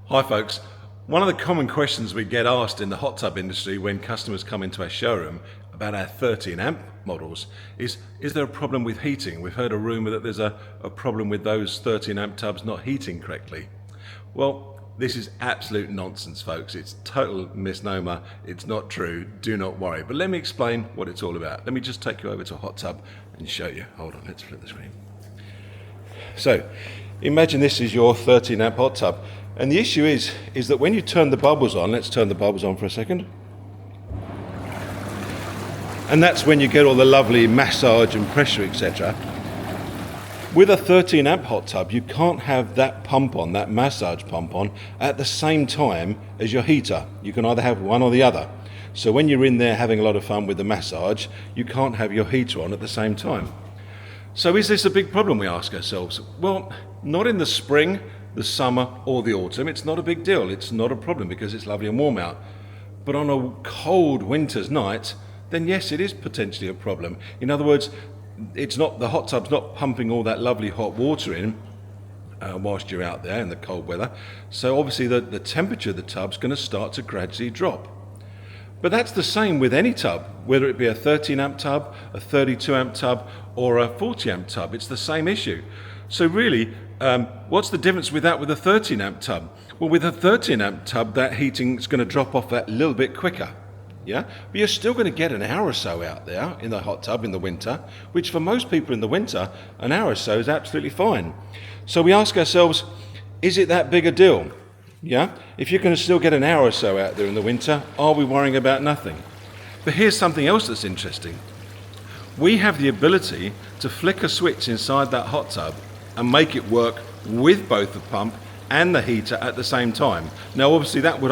Hi folks, one of the common questions we get asked in the hot tub industry when customers come into our showroom about our 13 amp models is there a problem with heating? We've heard a rumour that there's a problem with those 13 amp tubs not heating correctly. Well, this is absolute nonsense folks, it's total misnomer, it's not true, do not worry. But let me explain what it's all about. Let me just take you over to a hot tub and show you. Hold on, let's flip the screen. So, imagine this is your 13 amp hot tub. And the issue is that when you turn the bubbles on, let's turn the bubbles on for a second. And that's when you get all the lovely massage and pressure, etc. With a 13 amp hot tub, you can't have that pump on, that massage pump on, at the same time as your heater. You can either have one or the other. So when you're in there having a lot of fun with the massage, you can't have your heater on at the same time. So is this a big problem, we ask ourselves? Well, not in the spring, the summer or the autumn. It's not a big deal. It's not a problem because it's lovely and warm out. But on a cold winter's night, then yes, it is potentially a problem. In other words, the hot tub's not pumping all that lovely hot water in whilst you're out there in the cold weather. So obviously the temperature of the tub's going to start to gradually drop. But that's the same with any tub, whether it be a 13 amp tub, a 32 amp tub, or a 40 amp tub. It's the same issue. So really, what's the difference with that with a 13 amp tub? Well, with a 13 amp tub, that heating is going to drop off that little bit quicker. Yeah, but you're still going to get an hour or so out there in the hot tub in the winter, which for most people in the winter, an hour or so is absolutely fine. So we ask ourselves, is it that big a deal? Yeah, if you're going to still get an hour or so out there in the winter, are we worrying about nothing? But here's something else that's interesting. We have the ability to flick a switch inside that hot tub and make it work with both the pump and the heater at the same time. Now obviously that would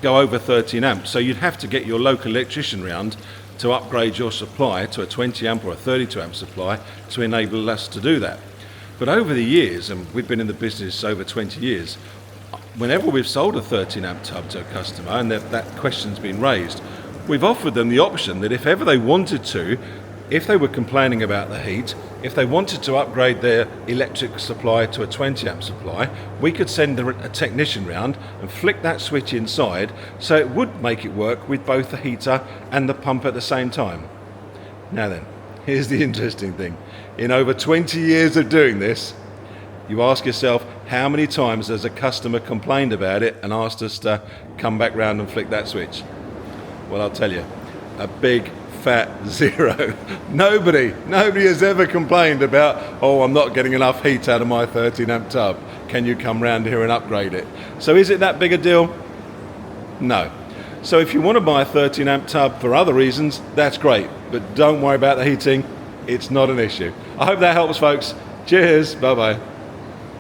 go over 13 amps, so you'd have to get your local electrician round to upgrade your supply to a 20 amp or a 32 amp supply to enable us to do that. But over the years, and we've been in the business over 20 years, whenever we've sold a 13 amp tub to a customer and that question's been raised, we've offered them the option that if ever they wanted to, if they were complaining about the heat, if they wanted to upgrade their electric supply to a 20 amp supply, we could send a technician round and flick that switch inside so it would make it work with both the heater and the pump at the same time. Now then, here's the interesting thing. In over 20 years of doing this, you ask yourself, how many times has a customer complained about it and asked us to come back round and flick that switch? Well, I'll tell you, a big fat zero. Nobody has ever complained about, oh, I'm not getting enough heat out of my 13 amp tub. Can you come round here and upgrade it? So is it that big a deal? No. So if you want to buy a 13 amp tub for other reasons, that's great. But don't worry about the heating. It's not an issue. I hope that helps, folks. Cheers. Bye-bye.